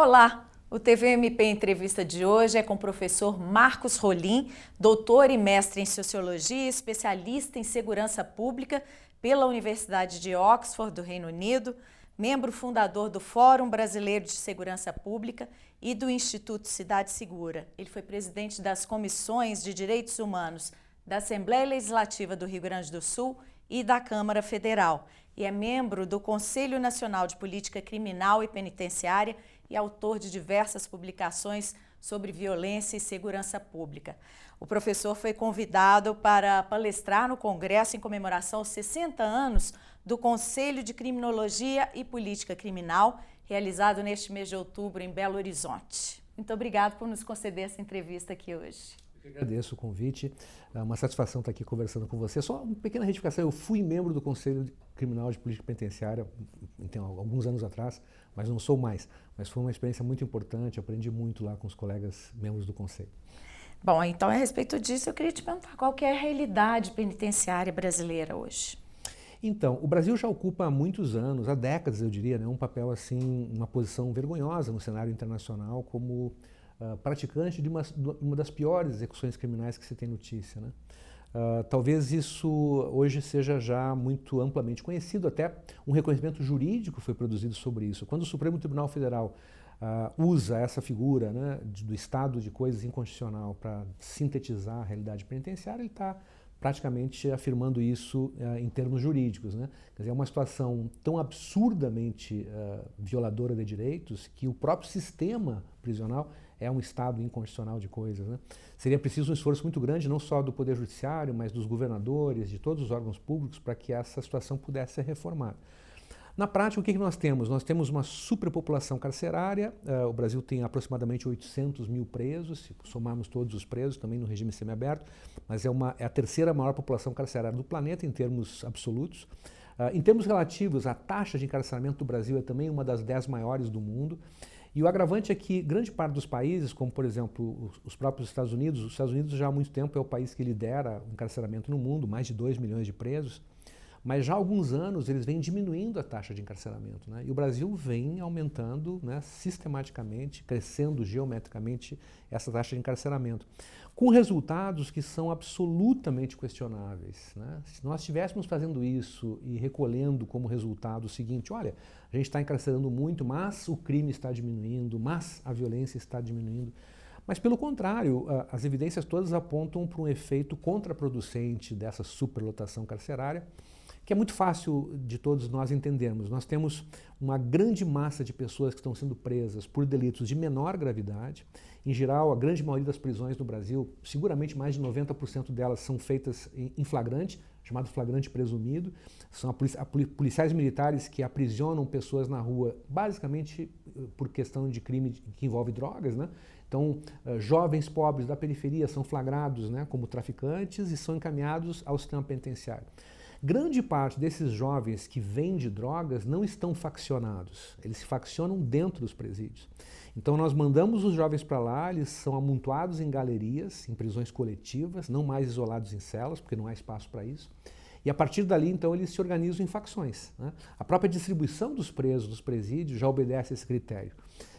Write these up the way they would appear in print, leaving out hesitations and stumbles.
Olá! O TVMP Entrevista de hoje é com o professor Marcos Rolim, doutor e mestre em Sociologia, especialista em Segurança Pública pela Universidade de Oxford, do Reino Unido, membro fundador do Fórum Brasileiro de Segurança Pública e do Instituto Cidade Segura. Ele foi presidente das Comissões de Direitos Humanos da Assembleia Legislativa do Rio Grande do Sul e da Câmara Federal e é membro do Conselho Nacional de Política Criminal e Penitenciária e autor de diversas publicações sobre violência e segurança pública. O professor foi convidado para palestrar no Congresso em comemoração aos 60 anos do Conselho de Criminologia e Política Criminal, realizado neste mês de outubro em Belo Horizonte. Muito obrigado por nos conceder essa entrevista aqui hoje. Eu agradeço o convite, é uma satisfação estar aqui conversando com você. Só uma pequena retificação, eu fui membro do Conselho Criminal de Política Penitenciária então, alguns anos atrás, mas não sou mais. Mas foi uma experiência muito importante, aprendi muito lá com os colegas membros do Conselho. Bom, então a respeito disso eu queria te perguntar qual que é a realidade penitenciária brasileira hoje? Então, o Brasil já ocupa há muitos anos, há décadas eu diria, né, um papel assim, uma posição vergonhosa no cenário internacional como praticante de uma das piores execuções criminais que se tem notícia, né? Talvez isso hoje seja já muito amplamente conhecido, até um reconhecimento jurídico foi produzido sobre isso. Quando o Supremo Tribunal Federal usa essa figura, né, do estado de coisas inconstitucional para sintetizar a realidade penitenciária, ele está praticamente afirmando isso em termos jurídicos, né? Quer dizer, é uma situação tão absurdamente violadora de direitos que o próprio sistema prisional é um estado inconstitucional de coisas, né? Seria preciso um esforço muito grande, não só do Poder Judiciário, mas dos governadores, de todos os órgãos públicos, para que essa situação pudesse ser reformada. Na prática, o que nós temos? Nós temos uma superpopulação carcerária, o Brasil tem aproximadamente 800 mil presos, se somarmos todos os presos, também no regime semiaberto, mas é a terceira maior população carcerária do planeta em termos absolutos. Em termos relativos, a taxa de encarceramento do Brasil é também uma das 10 maiores do mundo. E o agravante é que grande parte dos países, como por exemplo os próprios Estados Unidos já há muito tempo é o país que lidera o encarceramento no mundo, mais de 2 milhões de presos, mas já há alguns anos eles vêm diminuindo a taxa de encarceramento, né? E o Brasil vem aumentando, né, sistematicamente, crescendo geometricamente essa taxa de encarceramento, com resultados que são absolutamente questionáveis, né? Se nós estivéssemos fazendo isso e recolhendo como resultado o seguinte, olha, a gente está encarcerando muito, mas o crime está diminuindo, mas a violência está diminuindo. Mas, pelo contrário, as evidências todas apontam para um efeito contraproducente dessa superlotação carcerária, que é muito fácil de todos nós entendermos. Nós temos uma grande massa de pessoas que estão sendo presas por delitos de menor gravidade. Em geral, a grande maioria das prisões no Brasil, seguramente mais de 90% delas são feitas em flagrante, chamado flagrante presumido. São policiais militares que aprisionam pessoas na rua, basicamente por questão de crime que envolve drogas, né? Então, jovens pobres da periferia são flagrados, né, como traficantes e são encaminhados ao sistema penitenciário. Grande parte desses jovens que vendem drogas não estão faccionados, eles se faccionam dentro dos presídios. Então nós mandamos os jovens para lá, eles são amontoados em galerias, em prisões coletivas, não mais isolados em celas, porque não há espaço para isso. E a partir dali, então, eles se organizam em facções, né? A própria distribuição dos presos dos presídios já obedece a esse critério.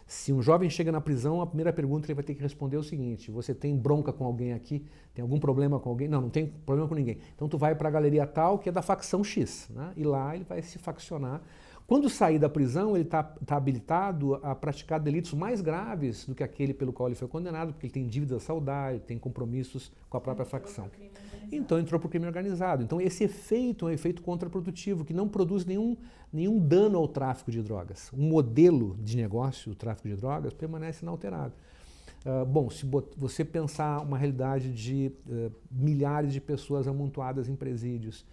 Se um jovem chega na prisão, a primeira pergunta que ele vai ter que responder é o seguinte: você tem bronca com alguém aqui? Tem algum problema com alguém? Não, não tem problema com ninguém. Então tu vai para a galeria tal, que é da facção X, né? E lá ele vai se faccionar. Quando sair da prisão, ele está habilitado a praticar delitos mais graves do que aquele pelo qual ele foi condenado, porque ele tem dívidas a saldar, ele tem compromissos com a própria facção. Então entrou para o crime organizado. Então esse efeito é um efeito contraprodutivo, que não produz nenhum dano ao tráfico de drogas. O modelo de negócio do tráfico de drogas permanece inalterado. Bom, se você pensar uma realidade de milhares de pessoas amontoadas em presídios,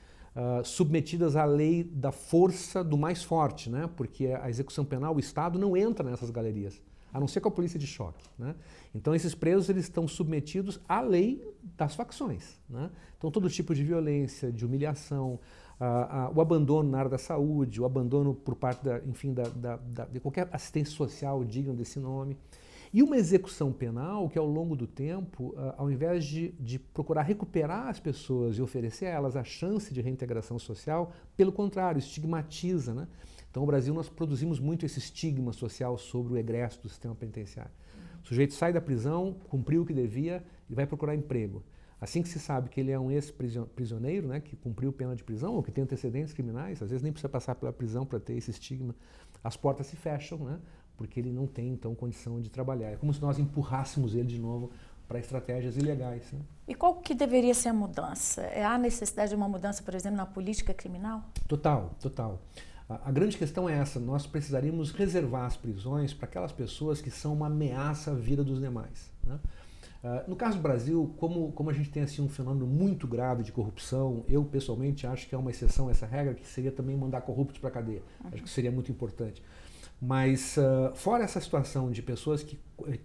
submetidas à lei da força do mais forte, né? Porque a execução penal, o Estado não entra nessas galerias, a não ser com a polícia de choque, né? Então esses presos eles estão submetidos à lei das facções, né? Então todo tipo de violência, de humilhação, o abandono na área da saúde, o abandono por parte de qualquer assistência social digna desse nome. E uma execução penal que, ao longo do tempo, ao invés de procurar recuperar as pessoas e oferecer a elas a chance de reintegração social, pelo contrário, estigmatiza, né? Então, no Brasil, nós produzimos muito esse estigma social sobre o egresso do sistema penitenciário. O sujeito sai da prisão, cumpriu o que devia e vai procurar emprego. Assim que se sabe que ele é um ex-prisioneiro, né, que cumpriu pena de prisão ou que tem antecedentes criminais, às vezes nem precisa passar pela prisão para ter esse estigma, as portas se fecham, né, porque ele não tem, então, condição de trabalhar. É como se nós empurrássemos ele de novo para estratégias ilegais. Né? E qual que deveria ser a mudança? Há necessidade de uma mudança, por exemplo, na política criminal? Total, total. A grande questão é essa, nós precisaríamos reservar as prisões para aquelas pessoas que são uma ameaça à vida dos demais. Né? No caso do Brasil, como a gente tem assim, um fenômeno muito grave de corrupção, eu pessoalmente acho que é uma exceção essa regra, que seria também mandar corruptos para a cadeia. Acho que seria muito importante. Mas, fora essa situação de pessoas que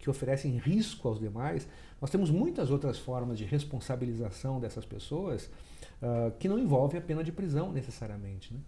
oferecem risco aos demais, nós temos muitas outras formas de responsabilização dessas pessoas que não envolvem a pena de prisão necessariamente. Né?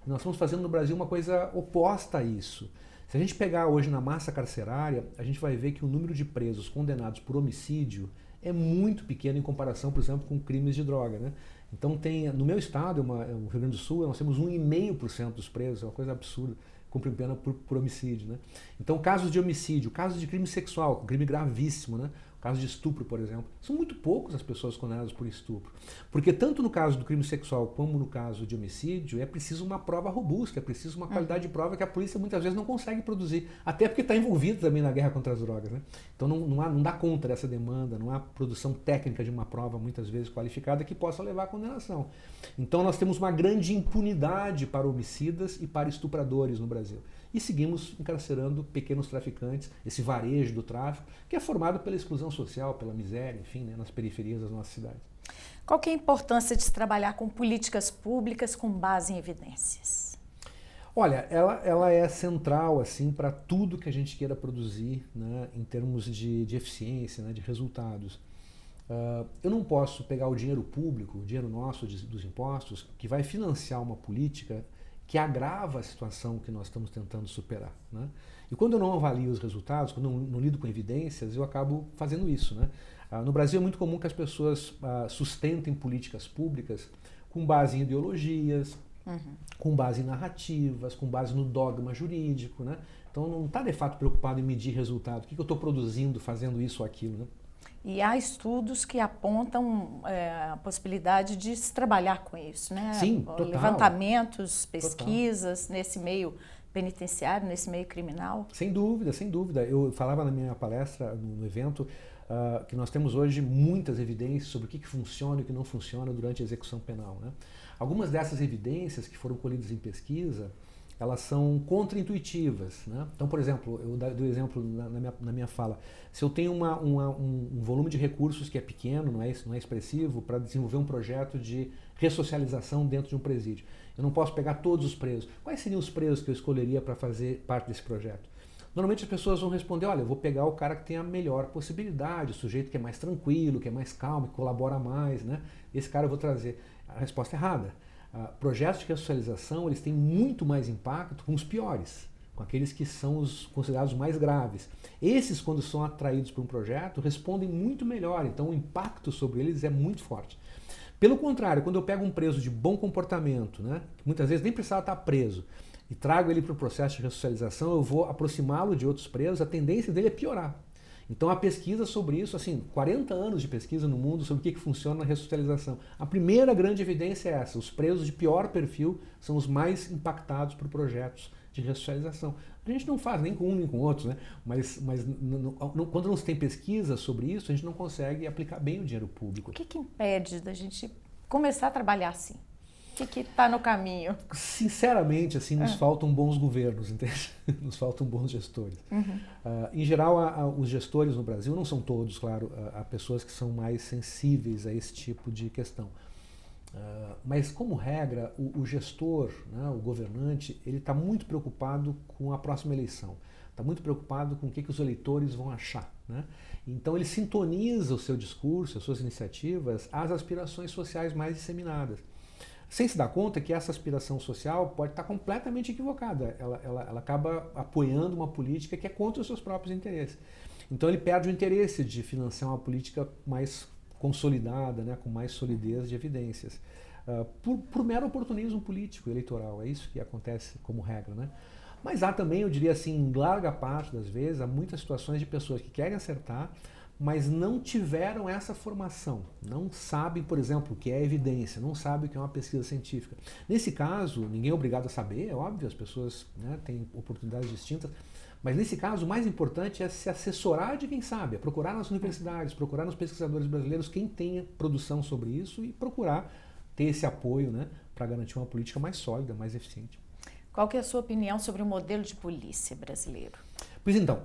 E nós estamos fazendo no Brasil uma coisa oposta a isso. Se a gente pegar hoje na massa carcerária, a gente vai ver que o número de presos condenados por homicídio é muito pequeno em comparação, por exemplo, com crimes de droga. Né? Então, no meu estado, no Rio Grande do Sul, nós temos 1,5% dos presos, é uma coisa absurda, cumprem pena por homicídio. Né? Então, casos de homicídio, casos de crime sexual, crime gravíssimo, né? Caso de estupro, por exemplo, são muito poucos as pessoas condenadas por estupro. Porque tanto no caso do crime sexual como no caso de homicídio, é preciso uma prova robusta, é preciso uma qualidade de prova que a polícia muitas vezes não consegue produzir. Até porque está envolvido também na guerra contra as drogas. Né? Então não dá conta dessa demanda, não há produção técnica de uma prova muitas vezes qualificada que possa levar à condenação. Então nós temos uma grande impunidade para homicidas e para estupradores no Brasil. E seguimos encarcerando pequenos traficantes, esse varejo do tráfico, que é formado pela exclusão social, pela miséria, enfim, né, nas periferias das nossas cidades. Qual que é a importância de se trabalhar com políticas públicas com base em evidências? Olha, ela é central assim, para tudo que a gente queira produzir, né, em termos de eficiência, né, de resultados. Eu não posso pegar o dinheiro público, o dinheiro nosso dos impostos, que vai financiar uma política que agrava a situação que nós estamos tentando superar. Né? E quando eu não avalio os resultados, quando eu não lido com evidências, eu acabo fazendo isso. Né? No Brasil é muito comum que as pessoas sustentem políticas públicas com base em ideologias, com base em narrativas, com base no dogma jurídico. Né? Então não está de fato preocupado em medir resultado. O que eu estou produzindo fazendo isso ou aquilo? Né? E há estudos que apontam a possibilidade de se trabalhar com isso, né? Sim, total. Levantamentos, pesquisas nesse meio penitenciário, nesse meio criminal. Sem dúvida, sem dúvida. Eu falava na minha palestra, no evento, que nós temos hoje muitas evidências sobre o que funciona e o que não funciona durante a execução penal. Né? Algumas dessas evidências que foram colhidas em pesquisa, elas são contraintuitivas. Né? Então, por exemplo, eu dou exemplo na minha fala, se eu tenho um volume de recursos que é pequeno, não é expressivo, para desenvolver um projeto de ressocialização dentro de um presídio, eu não posso pegar todos os presos. Quais seriam os presos que eu escolheria para fazer parte desse projeto? Normalmente as pessoas vão responder, olha, eu vou pegar o cara que tem a melhor possibilidade, o sujeito que é mais tranquilo, que é mais calmo, que colabora mais, né? Esse cara eu vou trazer. A resposta é errada. Projetos de ressocialização, eles têm muito mais impacto com os piores, com aqueles que são os considerados mais graves. Esses, quando são atraídos por um projeto, respondem muito melhor, então o impacto sobre eles é muito forte. Pelo contrário, quando eu pego um preso de bom comportamento, né, que muitas vezes nem precisava estar preso, e trago ele para o processo de ressocialização, eu vou aproximá-lo de outros presos, a tendência dele é piorar. Então há pesquisa sobre isso, assim, 40 anos de pesquisa no mundo sobre o que funciona na ressocialização. A primeira grande evidência é essa, os presos de pior perfil são os mais impactados por projetos de ressocialização. A gente não faz nem com um nem com outros, né? Mas quando não se tem pesquisa sobre isso, a gente não consegue aplicar bem o dinheiro público. O que impede da gente começar a trabalhar assim? O que está no caminho? Sinceramente, assim, nos faltam bons governos, entende? Nos faltam bons gestores. Em geral, os gestores no Brasil, não são todos, claro, há pessoas que são mais sensíveis a esse tipo de questão. Mas, como regra, o gestor, né, o governante, ele está muito preocupado com a próxima eleição. Está muito preocupado com o que os eleitores vão achar. Né? Então, ele sintoniza o seu discurso, as suas iniciativas, às aspirações sociais mais disseminadas. Sem se dar conta que essa aspiração social pode estar completamente equivocada. Ela acaba apoiando uma política que é contra os seus próprios interesses. Então ele perde o interesse de financiar uma política mais consolidada, né, com mais solidez de evidências. por mero oportunismo político, eleitoral. É isso que acontece como regra, né? Mas há também, eu diria assim, em larga parte das vezes, há muitas situações de pessoas que querem acertar, mas não tiveram essa formação, não sabem, por exemplo, o que é evidência, não sabem o que é uma pesquisa científica. Nesse caso, ninguém é obrigado a saber, é óbvio, as pessoas, né, têm oportunidades distintas, mas nesse caso o mais importante é se assessorar de quem sabe, é procurar nas universidades, procurar nos pesquisadores brasileiros quem tenha produção sobre isso e procurar ter esse apoio, né, para garantir uma política mais sólida, mais eficiente. Qual que é a sua opinião sobre o modelo de polícia brasileiro? Pois então,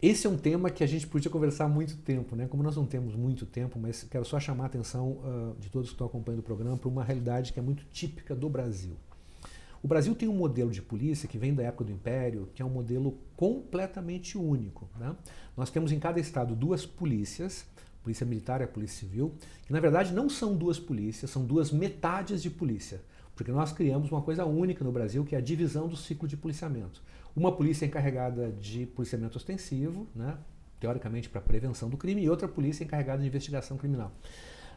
esse é um tema que a gente podia conversar há muito tempo, né? Como nós não temos muito tempo, mas quero só chamar a atenção de todos que estão acompanhando o programa para uma realidade que é muito típica do Brasil. O Brasil tem um modelo de polícia que vem da época do Império, que é um modelo completamente único, né? Nós temos em cada estado duas polícias, a Polícia Militar e a Polícia Civil, que na verdade não são duas polícias, são duas metades de polícia. Porque nós criamos uma coisa única no Brasil, que é a divisão do ciclo de policiamento. Uma polícia encarregada de policiamento ostensivo, né, teoricamente para prevenção do crime, e outra polícia encarregada de investigação criminal.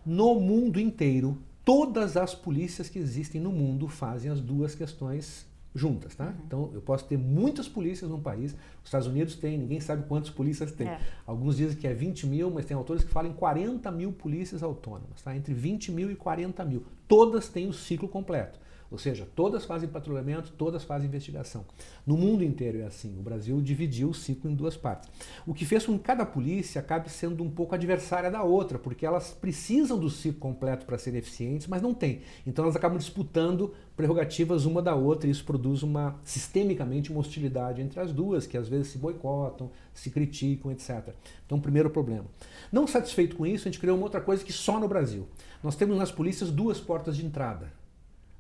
No mundo inteiro, todas as polícias que existem no mundo fazem as duas questões juntas, tá? Então, eu posso ter muitas polícias num país, os Estados Unidos tem, ninguém sabe quantas polícias tem. Alguns dizem que é 20 mil, mas tem autores que falam em 40 mil polícias autônomas, tá? Entre 20 mil e 40 mil. Todas têm o ciclo completo. Ou seja, todas fazem patrulhamento, todas fazem investigação. No mundo inteiro é assim. O Brasil dividiu o ciclo em duas partes. O que fez com que cada polícia acabe sendo um pouco adversária da outra, porque elas precisam do ciclo completo para serem eficientes, mas não tem. Então elas acabam disputando prerrogativas uma da outra e isso produz sistemicamente uma hostilidade entre as duas, que às vezes se boicotam, se criticam, etc. Então, primeiro problema. Não satisfeito com isso, a gente criou uma outra coisa que só no Brasil. Nós temos nas polícias duas portas de entrada.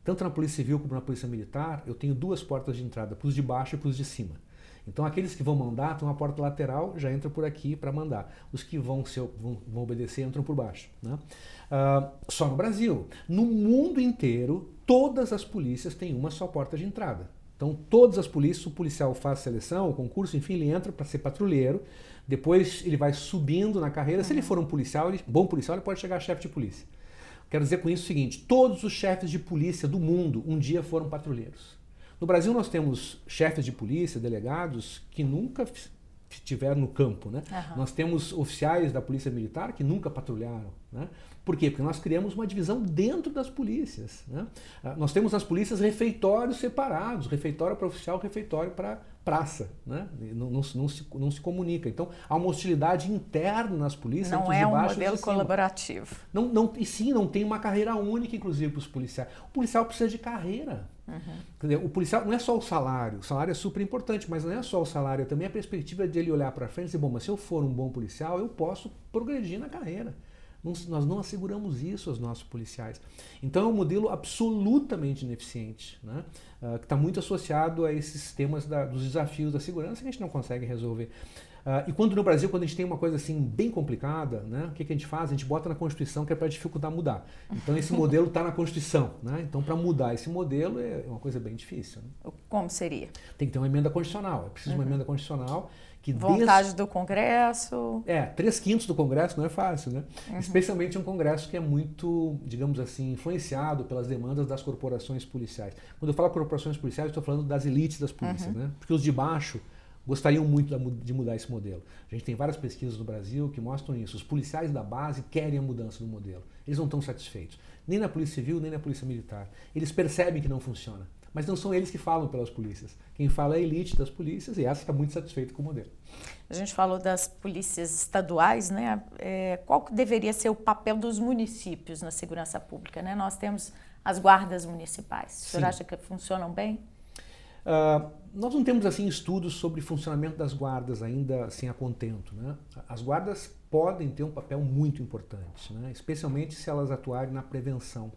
Tanto na Polícia Civil como na Polícia Militar, eu tenho duas portas de entrada, para os de baixo e para os de cima. Então aqueles que vão mandar têm uma porta lateral, já entram por aqui para mandar. Os que vão obedecer entram por baixo, né? Só no Brasil. No mundo inteiro, todas as polícias têm uma só porta de entrada. Então todas as polícias, o policial faz seleção, o concurso, enfim, ele entra para ser patrulheiro, depois ele vai subindo na carreira. Se ele for um policial, bom policial, ele pode chegar a chefe de polícia. Quero dizer com isso o seguinte, todos os chefes de polícia do mundo um dia foram patrulheiros. No Brasil nós temos chefes de polícia, delegados, que nunca estiveram no campo, né? Nós temos oficiais da Polícia Militar que nunca patrulharam, né? Por quê? Porque nós criamos uma divisão dentro das polícias, né? Nós temos nas polícias refeitórios separados, refeitório para oficial, refeitório para praça, né? Não se comunica. Então há uma hostilidade interna nas polícias. Não é um modelo colaborativo. Não tem uma carreira única, inclusive, para os policiais. O policial precisa de carreira. Quer dizer, o policial não é só o salário é super importante, mas não é só o salário, é também a perspectiva de ele olhar para frente e dizer, bom, mas se eu for um bom policial, eu posso progredir na carreira. Nós não asseguramos isso aos nossos policiais. Então é um modelo absolutamente ineficiente, né? Que está muito associado a esses temas dos desafios da segurança que a gente não consegue resolver. E quando no Brasil, quando a gente tem uma coisa assim bem complicada, né, o que a gente faz? A gente bota na Constituição que é para dificultar mudar. Então esse modelo está na Constituição, né? Então para mudar esse modelo é uma coisa bem difícil, né? Como seria? Tem que ter uma emenda constitucional. É preciso uma emenda constitucional que vontade do Congresso. 3/5 do Congresso não é fácil, né? Especialmente um Congresso que é muito, digamos assim, influenciado pelas demandas das corporações policiais. Quando eu falo corporações policiais, eu estou falando das elites das polícias, né? Porque os de baixo gostariam muito de mudar esse modelo. A gente tem várias pesquisas no Brasil que mostram isso. Os policiais da base querem a mudança do modelo. Eles não estão satisfeitos. Nem na Polícia Civil, nem na Polícia Militar. Eles percebem que não funciona. Mas não são eles que falam pelas polícias. Quem fala é a elite das polícias e essa está muito satisfeita com o modelo. A gente falou das polícias estaduais, né? Qual que deveria ser o papel dos municípios na segurança pública, né? Nós temos as guardas municipais. O senhor acha que funcionam bem? Nós não temos assim estudos sobre funcionamento das guardas ainda assim a contento, né? As guardas podem ter um papel muito importante, né? Especialmente se elas atuarem na prevenção.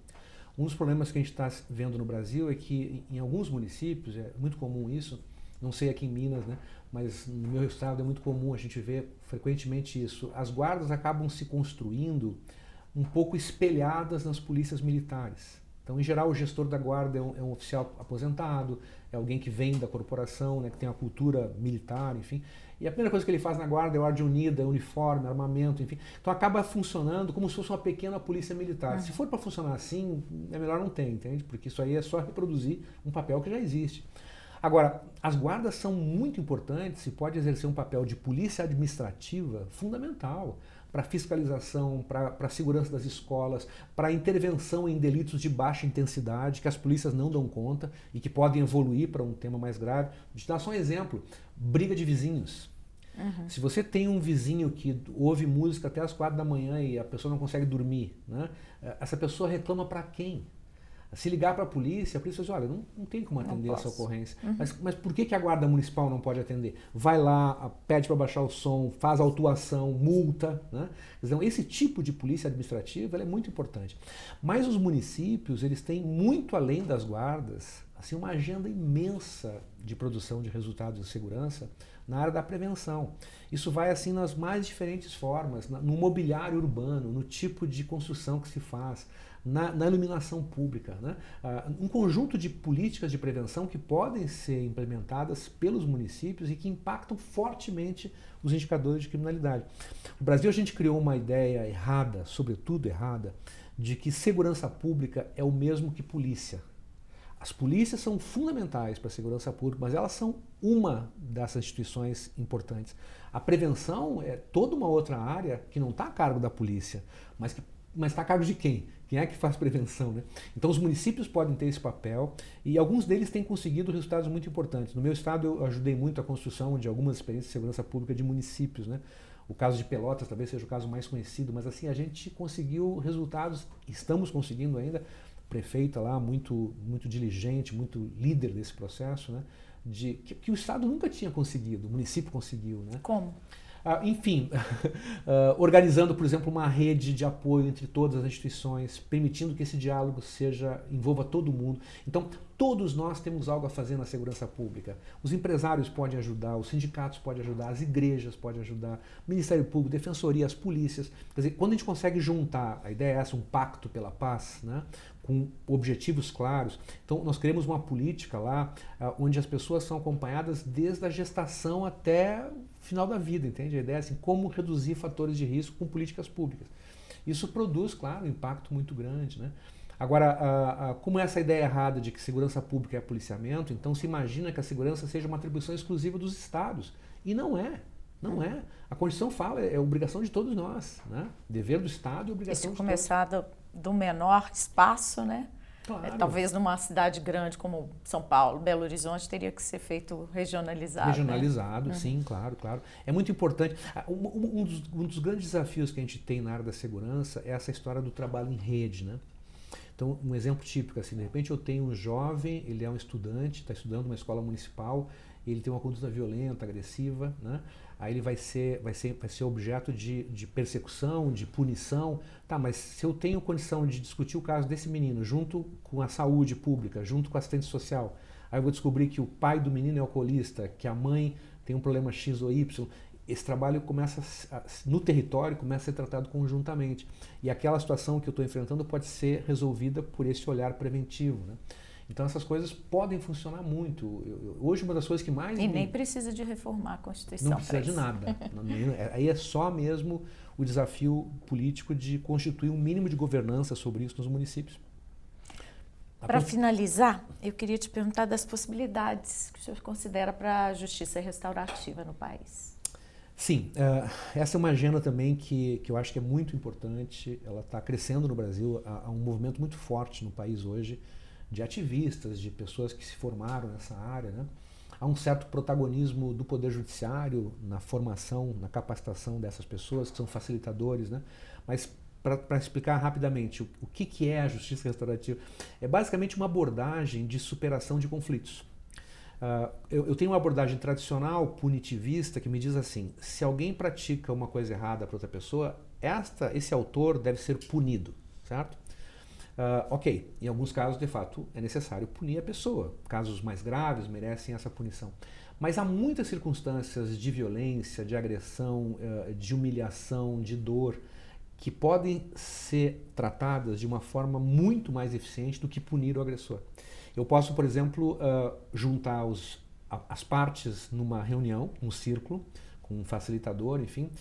Um dos problemas que a gente está vendo no Brasil é que em alguns municípios, é muito comum isso, não sei aqui em Minas, né, mas no meu estado é muito comum a gente ver frequentemente isso. As guardas acabam se construindo um pouco espelhadas nas polícias militares. Então, em geral, o gestor da guarda é um oficial aposentado, é alguém que vem da corporação, né, que tem uma cultura militar, enfim. E a primeira coisa que ele faz na guarda é ordem unida, uniforme, armamento, enfim. Então acaba funcionando como se fosse uma pequena polícia militar. Se for para funcionar assim, é melhor não ter, entende? Porque isso aí é só reproduzir um papel que já existe. Agora, as guardas são muito importantes e pode exercer um papel de polícia administrativa fundamental para fiscalização, para a segurança das escolas, para intervenção em delitos de baixa intensidade que as polícias não dão conta e que podem evoluir para um tema mais grave. Vou te dar só um exemplo, briga de vizinhos. Se você tem um vizinho que ouve música até as 4 da manhã e a pessoa não consegue dormir, né? Essa pessoa reclama para quem? Se ligar para a polícia diz, olha, não tem como atender essa ocorrência. Mas por que a guarda municipal não pode atender? Vai lá, pede para baixar o som, faz autuação, multa, né? Então, esse tipo de polícia administrativa ela é muito importante. Mas os municípios, eles têm muito além das guardas, assim, uma agenda imensa de produção de resultados de segurança na área da prevenção. Isso vai assim nas mais diferentes formas, no mobiliário urbano, no tipo de construção que se faz, na iluminação pública, né? Um conjunto de políticas de prevenção que podem ser implementadas pelos municípios e que impactam fortemente os indicadores de criminalidade. No Brasil a gente criou uma ideia errada, sobretudo errada, de que segurança pública é o mesmo que polícia. As polícias são fundamentais para a segurança pública, mas elas são uma dessas instituições importantes. A prevenção é toda uma outra área que não está a cargo da polícia, mas está a cargo de quem? Quem é que faz prevenção, né? Então os municípios podem ter esse papel e alguns deles têm conseguido resultados muito importantes. No meu estado eu ajudei muito a construção de algumas experiências de segurança pública de municípios, né? O caso de Pelotas talvez seja o caso mais conhecido, mas assim a gente conseguiu resultados, estamos conseguindo ainda, prefeita lá muito diligente, muito líder desse processo, né? Que o estado nunca tinha conseguido, o município conseguiu, né? Como? Enfim, organizando, por exemplo, uma rede de apoio entre todas as instituições, permitindo que esse diálogo envolva todo mundo. Então, todos nós temos algo a fazer na segurança pública. Os empresários podem ajudar, os sindicatos podem ajudar, as igrejas podem ajudar, o Ministério Público, Defensoria, as polícias. Quer dizer, quando a gente consegue juntar, a ideia é essa, um pacto pela paz, né? Com objetivos claros. Então, nós queremos uma política lá onde as pessoas são acompanhadas desde a gestação até o final da vida, entende? A ideia é assim, como reduzir fatores de risco com políticas públicas. Isso produz, claro, um impacto muito grande, né? Agora, como essa ideia errada de que segurança pública é policiamento, então se imagina que a segurança seja uma atribuição exclusiva dos estados. E não é. Não é. A Constituição fala, é obrigação de todos nós, né? Dever do Estado e obrigação de todos. Começar do menor espaço, né? Claro. Talvez numa cidade grande como São Paulo, Belo Horizonte, teria que ser feito regionalizado. Regionalizado, né? Sim, claro. É muito importante. Um dos grandes desafios que a gente tem na área da segurança é essa história do trabalho em rede, né? Então, um exemplo típico, assim, de repente eu tenho um jovem, ele é um estudante, está estudando numa escola municipal, ele tem uma conduta violenta, agressiva, né? Aí ele vai ser objeto de persecução, de punição. Tá, mas se eu tenho condição de discutir o caso desse menino junto com a saúde pública, junto com a assistente social, aí eu vou descobrir que o pai do menino é alcoolista, que a mãe tem um problema X ou Y, esse trabalho no território começa a ser tratado conjuntamente. E aquela situação que eu estou enfrentando pode ser resolvida por esse olhar preventivo, né? Então essas coisas podem funcionar muito. Hoje uma das coisas que mais... E nem precisa de reformar a Constituição. Não precisa de nada. Aí é só mesmo o desafio político de constituir um mínimo de governança sobre isso nos municípios. Para finalizar, eu queria te perguntar das possibilidades que o senhor considera para a justiça restaurativa no país. Sim, essa é uma agenda também que eu acho que é muito importante. Ela está crescendo no Brasil, há um movimento muito forte no país hoje de ativistas, de pessoas que se formaram nessa área, né? Há um certo protagonismo do Poder Judiciário na formação, na capacitação dessas pessoas, que são facilitadores, né? Mas para explicar rapidamente, o que é a justiça restaurativa? É basicamente uma abordagem de superação de conflitos. Eu tenho uma abordagem tradicional, punitivista, que me diz assim, se alguém pratica uma coisa errada para outra pessoa, esse autor deve ser punido, certo? Ok, em alguns casos, de fato, é necessário punir a pessoa. Casos mais graves merecem essa punição. Mas há muitas circunstâncias de violência, de agressão, de humilhação, de dor, que podem ser tratadas de uma forma muito mais eficiente do que punir o agressor. Eu posso, por exemplo, juntar as partes numa reunião, num círculo, com um facilitador, enfim,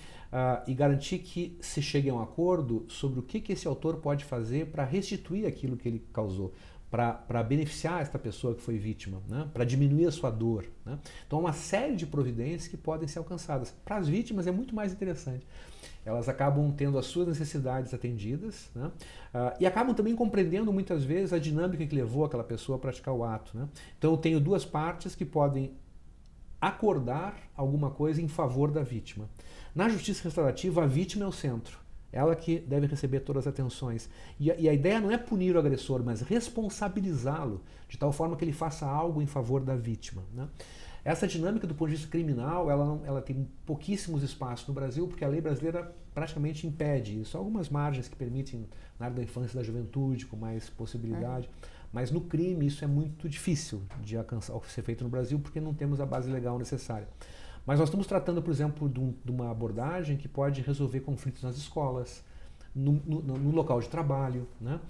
e garantir que se chegue a um acordo sobre o que esse autor pode fazer para restituir aquilo que ele causou, para beneficiar esta pessoa que foi vítima, né? Para diminuir a sua dor, né? Então, há uma série de providências que podem ser alcançadas. Para as vítimas é muito mais interessante. Elas acabam tendo as suas necessidades atendidas, né? E acabam também compreendendo muitas vezes a dinâmica que levou aquela pessoa a praticar o ato, né? Então, eu tenho duas partes que podem acordar alguma coisa em favor da vítima. Na justiça restaurativa, a vítima é o centro. Ela que deve receber todas as atenções. E a ideia não é punir o agressor, mas responsabilizá-lo, de tal forma que ele faça algo em favor da vítima, né? Essa dinâmica do ponto de vista criminal, ela tem pouquíssimos espaços no Brasil, porque a lei brasileira praticamente impede isso. Há algumas margens que permitem, na área da infância e da juventude, com mais possibilidade. Mas no crime isso é muito difícil de alcançar, ser feito no Brasil, porque não temos a base legal necessária. Mas nós estamos tratando, por exemplo, de uma abordagem que pode resolver conflitos nas escolas, no local de trabalho, né?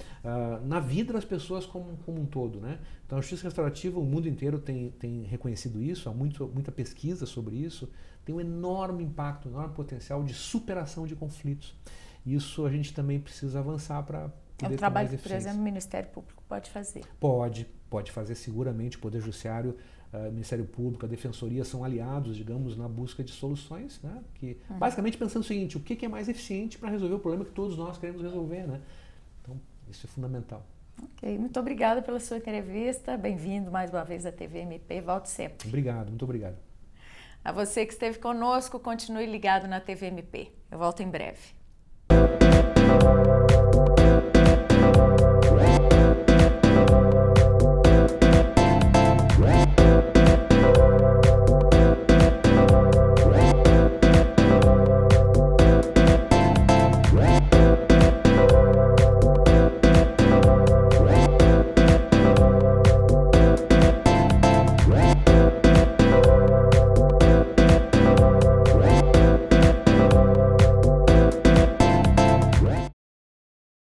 Na vida das pessoas como um todo, né? Então a justiça restaurativa, o mundo inteiro tem reconhecido isso, há muita pesquisa sobre isso, tem um enorme impacto, um enorme potencial de superação de conflitos. Isso a gente também precisa avançar para É um trabalho que, por exemplo, o Ministério Público pode fazer. Pode fazer seguramente. O Poder Judiciário, o Ministério Público, a Defensoria são aliados, digamos, na busca de soluções, né? Que, basicamente pensando o seguinte, o que é mais eficiente para resolver o problema que todos nós queremos resolver, né? Então, isso é fundamental. Ok, muito obrigada pela sua entrevista. Bem-vindo mais uma vez à TVMP. Volte sempre. Obrigado, muito obrigado. A você que esteve conosco, continue ligado na TVMP. Eu volto em breve.